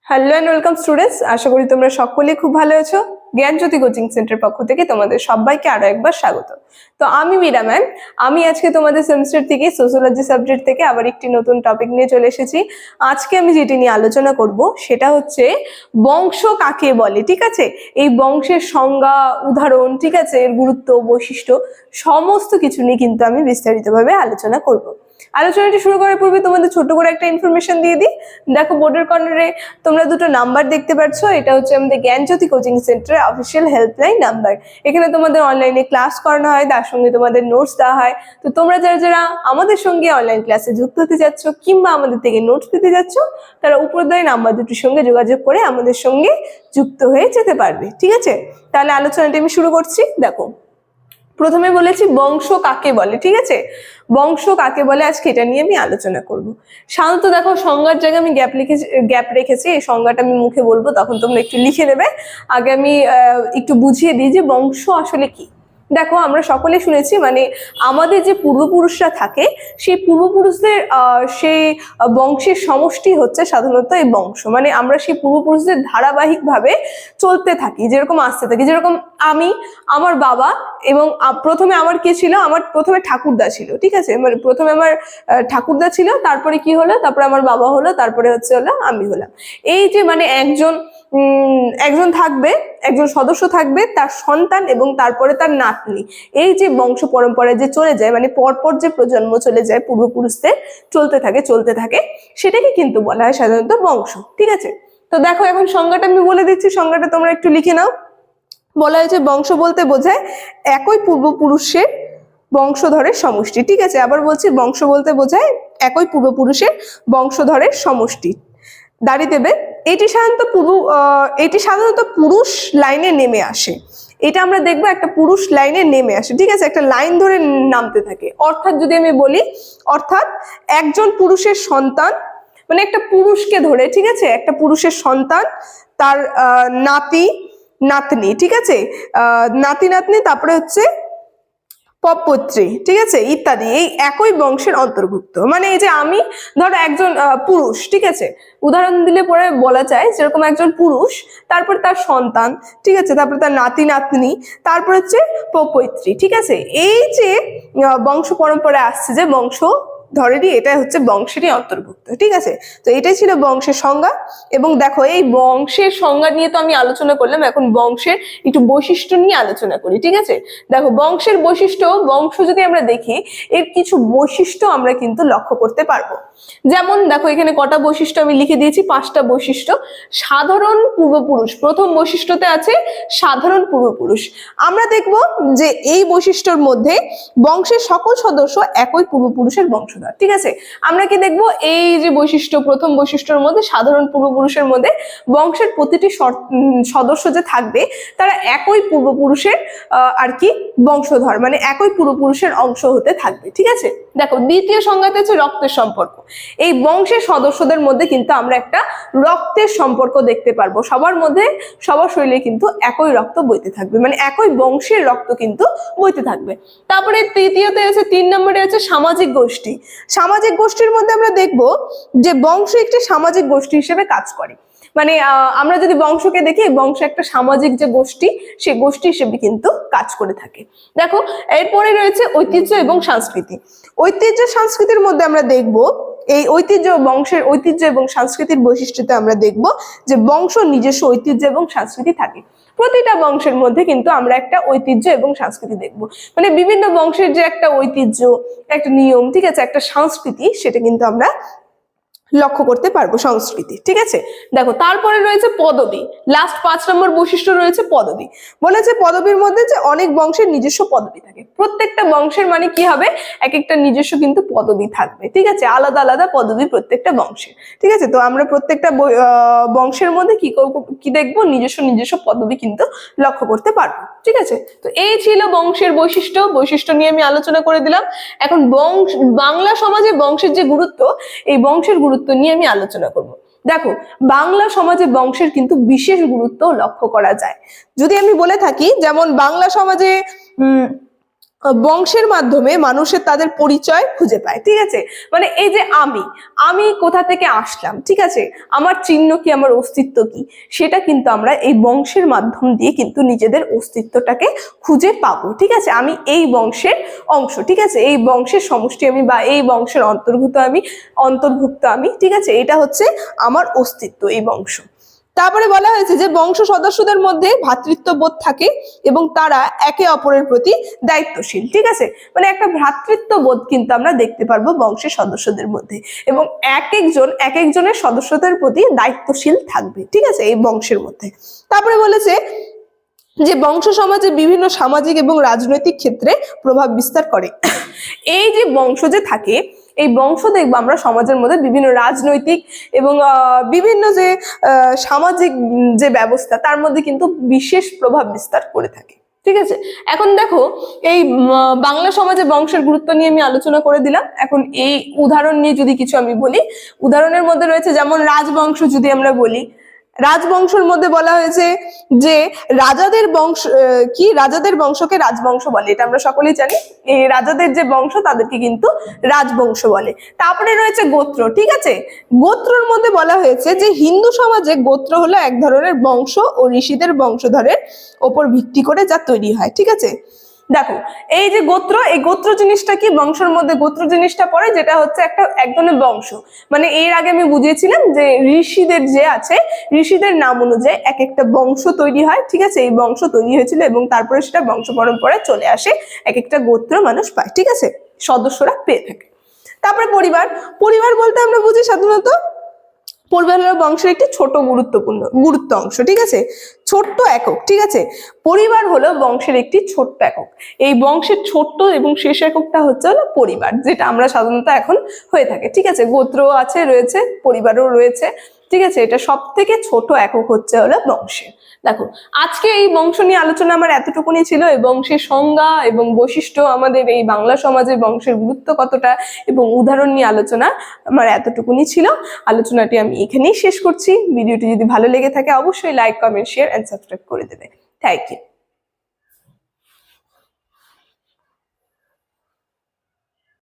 Hello and welcome students, আশা করি তোমরা সকলেই খুব ভালো আছো। জ্ঞানজ্যোতি কোচিং সেন্টার পক্ষ থেকে তোমাদের সবাইকে আরো একবার স্বাগত। তো আমি মীরা ম্যাম, আমি আজকে তোমাদের সেমিস্টার থেকে সোশিওলজি সাবজেক্ট থেকে আবার একটি নতুন টপিক নিয়ে চলে এসেছি। আজকে আমি যেটি নিয়ে আলোচনা করব সেটা হচ্ছে বংশ কাকে বলে। ঠিক আছে, এই বংশের সংজ্ঞা, উদাহরণ, ঠিক আছে, এর গুরুত্ব, বৈশিষ্ট্য সমস্ত কিছু নিয়ে কিন্তু আমি বিস্তারিতভাবে আলোচনা করব। আলোচনাটি শুরু করার পূর্বে তোমাদের ছোট করে একটা ইনফরমেশন দিয়ে দিই। দেখো বোর্ডের কর্নারে তোমরা দুটো নাম্বার দেখতে পাচ্ছ, এটা হচ্ছে আমাদের জ্ঞানজ্যোতি কোচিং সেন্টারের অফিসিয়াল হেল্পলাইন নাম্বার। এখানে তোমাদের অনলাইনে ক্লাস করানো হয়, তার সঙ্গে তোমাদের নোটস দেওয়া হয়। তো তোমরা যারা যারা আমাদের সঙ্গে অনলাইন ক্লাসে যুক্ত হতে যাচ্ছ কিংবা আমাদের থেকে নোটস পেতে যাচ্ছ, তারা উপর দেওয়া নাম্বার দুটির সঙ্গে যোগাযোগ করে আমাদের সঙ্গে যুক্ত হয়ে যেতে পারবে। ঠিক আছে, তাহলে আলোচনাটি আমি শুরু করছি। দেখো, প্রথমে বলেছি বংশ কাকে বলে। ঠিক আছে, বংশ কাকে বলে আজকে এটা নিয়ে আমি আলোচনা করব। সাধারণত দেখো, সংজ্ঞার জায়গায় আমি গ্যাপ রেখেছি। এই সংজ্ঞাটা আমি মুখে বলবো, তখন তোমরা একটু লিখে নেবে। আগে আমি একটু বুঝিয়ে দিই যে বংশ আসলে কি। দেখো, আমরা সকলে শুনেছি, মানে আমাদের যে পূর্বপুরুষরা থাকে সেই পূর্বপুরুষদের সেই বংশের সমষ্টি হচ্ছে সাধারণত এই বংশ। মানে আমরা সেই পূর্বপুরুষদের ধারাবাহিকভাবে চলতে থাকি, যেরকম আসতে থাকি। যেরকম আমি, আমার বাবা, এবং প্রথমে আমার কে ছিল, আমার প্রথমে ঠাকুরদা ছিল। ঠিক আছে, মানে প্রথমে আমার ঠাকুরদা ছিল, তারপরে কি হলো, তারপরে আমার বাবা হলো, তারপরে হচ্ছে আমি হলাম। এই যে মানে একজন থাকবে, একজন সদস্য থাকবে, তার সন্তান এবং তারপরে তার নাতনি। এই যে বংশ পরম্পরায় যে চলে যায়, মানে পরপর যে প্রজন্ম চলে যায়, পূর্বপুরুষদের চলতে থাকে, সেটাকে কিন্তু বলা হয় সাধারণত বংশ। ঠিক আছে, তো দেখো এখন সংজ্ঞাটা আমি বলে দিচ্ছি, সংজ্ঞাটা তোমরা একটু লিখে নাও। বলা হয়েছে বংশ বলতে বোঝায় একই পূর্বপুরুষের বংশধরের সমষ্টি। ঠিক আছে, আবার বলছি, বংশ বলতে বোঝায় একই পূর্বপুরুষের বংশধরের সমষ্টি। দাঁড়িয়ে দেবে। এটি সাধারণত পুরুষ লাইনে নেমে আসে। এটা আমরা দেখবো একটা পুরুষ লাইনে নেমে আসে। ঠিক আছে, একটা লাইন ধরে নামতে থাকে। অর্থাৎ যদি আমি বলি, অর্থাৎ একজন পুরুষের সন্তান, মানে একটা পুরুষকে ধরে, ঠিক আছে, একটা পুরুষের সন্তান, তার নাতি নাতনি, ঠিক আছে, নাতি নাতনি, তারপরে হচ্ছে পপত্রী, ঠিক আছে, ইত্যাদি, এই একই বংশের অন্তর্ভুক্ত। মানে এই যে আমি, ধরো একজন পুরুষ, ঠিক আছে, উদাহরণ দিলে পরে বলা যায় যেরকম একজন পুরুষ, তারপর তার সন্তান, ঠিক আছে, তারপর তার নাতি নাতনি, তারপর হচ্ছে পপৈত্রী। ঠিক আছে, এই যে বংশ পরম্পরা আসছে, যে বংশ ধরেরই, এটা হচ্ছে বংশেরই অন্তর্ভুক্ত। ঠিক আছে, তো এটাই ছিল বংশের সংজ্ঞা। এবং দেখো, এই বংশের সংজ্ঞা নিয়ে তো আমি আলোচনা করলাম, এখন বংশের একটু বৈশিষ্ট্য নিয়ে আলোচনা করি। ঠিক আছে, দেখো, বংশের বৈশিষ্ট্য, বংশ যদি আমরা দেখি, এর কিছু বৈশিষ্ট্য আমরা কিন্তু লক্ষ্য করতে পারবো। যেমন দেখো, এখানে কটা বৈশিষ্ট্য আমি লিখে দিয়েছি, 5টা বৈশিষ্ট্য। সাধারণ পূর্বপুরুষ, প্রথম বৈশিষ্ট্যতে আছে সাধারণ পূর্বপুরুষ। আমরা দেখব যে এই বৈশিষ্ট্যর মধ্যে বংশের সকল সদস্য একই পূর্বপুরুষের বংশধর। ঠিক আছে, আমরা কি দেখব, এই যে বৈশিষ্ট্য, প্রথম বৈশিষ্ট্যের মধ্যে সাধারণ পূর্বপুরুষের মধ্যে বংশের প্রতিটি সদস্য যে থাকবে তারা একই পূর্বপুরুষের আর কি বংশধর, মানে একই পূর্বপুরুষের অংশ হতে থাকবে। ঠিক আছে, দেখো, দ্বিতীয় সংজ্ঞাতে হচ্ছে রক্তের সম্পর্ক। এই বংশের সদস্যদের মধ্যে কিন্তু আমরা একটা রক্তের সম্পর্ক দেখতে পারবো। সবার মধ্যে, সবার শরীরে কিন্তু একই রক্ত বইতে থাকবে, মানে একই বংশের রক্ত কিন্তু বইতে থাকবে। তারপরে তৃতীয়তে আছে, 3 নম্বরে আছে সামাজিক গোষ্ঠী। সামাজিক গোষ্ঠীর মধ্যে আমরা দেখব যে বংশ একটি সামাজিক গোষ্ঠী হিসেবে কাজ করে। মানে আমরা যদি বংশকে দেখি, বংশ একটা সামাজিক যে গোষ্ঠী, সেই গোষ্ঠী হিসেবে কিন্তু কাজ করে থাকে। দেখো, এরপরে রয়েছে ঐতিহ্য এবং সংস্কৃতি। ঐতিহ্য সংস্কৃতির মধ্যে আমরা দেখব, এই বংশের ঐতিহ্য এবং সংস্কৃতির বৈশিষ্ট্যতে আমরা দেখব যে বংশ নিজস্ব ঐতিহ্য এবং সংস্কৃতি থাকে। প্রতিটা বংশের মধ্যে কিন্তু আমরা একটা ঐতিহ্য এবং সংস্কৃতি দেখব। মানে বিভিন্ন বংশের যে একটা ঐতিহ্য, একটা নিয়ম, ঠিক আছে, একটা সংস্কৃতি, সেটা কিন্তু আমরা লক্ষ্য করতে পারবো, সংস্কৃতি। ঠিক আছে, দেখো, তারপরে রয়েছে পদবী। লাস্ট 5 নম্বর বৈশিষ্ট্য রয়েছে পদবী। বলেছে পদবীর মধ্যে যে অনেক বংশের নিজস্ব পদবী থাকে। প্রত্যেকটা বংশের মানে কি হবে, এক একটা নিজস্ব কিন্তু পদবী থাকবে। ঠিক আছে, আলাদা আলাদা পদবী প্রত্যেকটা বংশের। ঠিক আছে, তো আমরা প্রত্যেকটা বংশের মধ্যে কি দেখবো, নিজস্ব পদবী কিন্তু লক্ষ্য করতে পারবো। ঠিক আছে, তো এই ছিল বংশের বৈশিষ্ট্য নিয়ে আমি আলোচনা করে দিলাম। এখন বাংলা সমাজে বংশের যে গুরুত্ব, এই বংশের গুরুত্ব নিয়ে আমি আলোচনা করব। দেখো, বাংলা সমাজে বংশের কিন্তু বিশেষ গুরুত্ব লক্ষ্য করা যায়। যদি আমি বলে থাকি, যেমন বাংলা সমাজে বংশের মাধ্যমে মানুষের তাদের পরিচয় খুঁজে পায়, ঠিক আছে। মানে এই যে আমি কোথা থেকে আসলাম, ঠিক আছে, আমার চিহ্ন কি, আমার অস্তিত্ব কি, সেটা কিন্তু আমরা এই বংশের মাধ্যম দিয়ে কিন্তু নিজেদের অস্তিত্বটাকে খুঁজে পাবো, ঠিক আছে। আমি এই বংশের অংশ, ঠিক আছে, এই বংশের সমষ্টি আমি, বা এই বংশের অন্তর্ভুক্ত আমি, ঠিক আছে, এটা হচ্ছে আমার অস্তিত্ব, এই বংশ। তারপরে বলা হয়েছে যে বংশ সদস্যদের মধ্যে ভ্রাতৃত্ববোধ থাকে এবং তারা একে অপরের প্রতি দায়িত্বশীল, ঠিক আছে। মানে একটা ভ্রাতৃত্ববোধ কিন্তু আমরা দেখতে পারবো বংশের সদস্যদের মধ্যে, এবং এক একজনের সদস্যদের প্রতি দায়িত্বশীল থাকবে, ঠিক আছে, এই বংশের মধ্যে। তারপরে বলেছে যে বংশ সমাজে বিভিন্ন সামাজিক এবং রাজনৈতিক ক্ষেত্রে প্রভাব বিস্তার করে। এই যে বংশ যে থাকে, এই বংশ দেখবো আমরা সমাজের মধ্যে বিভিন্ন রাজনৈতিক এবং বিভিন্ন যে সামাজিক যে ব্যবস্থা, তার মধ্যে কিন্তু বিশেষ প্রভাব বিস্তার করে থাকে, ঠিক আছে। এখন দেখো এই বাংলা সমাজে বংশের গুরুত্ব নিয়ে আমি আলোচনা করে দিলাম। এখন এই উদাহরণ নিয়ে যদি কিছু আমি বলি, উদাহরণের মধ্যে রয়েছে যেমন রাজবংশ। যদি আমরা বলি রাজবংশের মধ্যে বলা হয়েছে যে রাজাদের বংশ রাজাদের বংশকে রাজবংশ বলে, এটা আমরা সকলেই জানি। এই রাজাদের যে বংশ তাদেরকে কিন্তু রাজবংশ বলে। তারপরে রয়েছে গোত্র, ঠিক আছে। গোত্রর মধ্যে বলা হয়েছে যে হিন্দু সমাজে গোত্র হলো এক ধরনের বংশ ও ঋষিদের বংশধরের ওপর ভিত্তি করে যা তৈরি হয়, ঠিক আছে। দেখো এই যে গোত্র, এই গোত্র জিনিসটা কি, বংশের মধ্যে গোত্র জিনিসটা পড়ে, যেটা হচ্ছে এক ধরনের বংশ। মানে এর আগে আমি বুঝিয়েছিলাম যে ঋষিদের যে আছে, ঋষিদের নাম অনুযায়ী এক একটা বংশ তৈরি হয়, ঠিক আছে। এই বংশ তৈরি হয়েছিল এবং তারপরে সেটা বংশ পরম্পরায় চলে আসে, এক একটা গোত্র মানুষ পায়, ঠিক আছে, সদস্যরা পেয়ে থাকে। তারপরে পরিবার বলতে আমরা বুঝি সাধারণত পরিবার হলো বংশের একটি ছোট গুরুত্ব অংশ, ঠিক আছে, ছোট্ট একক, ঠিক আছে। পরিবার হলো বংশের একটি ছোট্ট একক। এই বংশের ছোট্ট এবং শেষ এককটা হলো পরিবার, যেটা আমরা সাধারণত এখন হয়ে থাকে, ঠিক আছে। গোত্র আছে, রয়েছে, পরিবারও রয়েছে, ঠিক আছে। এটা সব থেকে ছোট একক হলো বংশের। দেখো আজকে এই বংশ নিয়ে আলোচনা আমার এতটুকুনি ছিল। এই বংশের সংজ্ঞা এবং বৈশিষ্ট্য, আমাদের এই বাংলা সমাজে বংশের গুরুত্ব কতটা এবং উদাহরণ নিয়ে আলোচনা আমার এতটুকুনি ছিল। আলোচনাটি আমি এখানেই শেষ করছি। ভিডিওটি যদি ভালো লেগে থাকে অবশ্যই like, comment, share and subscribe করে দেবে। Thank you.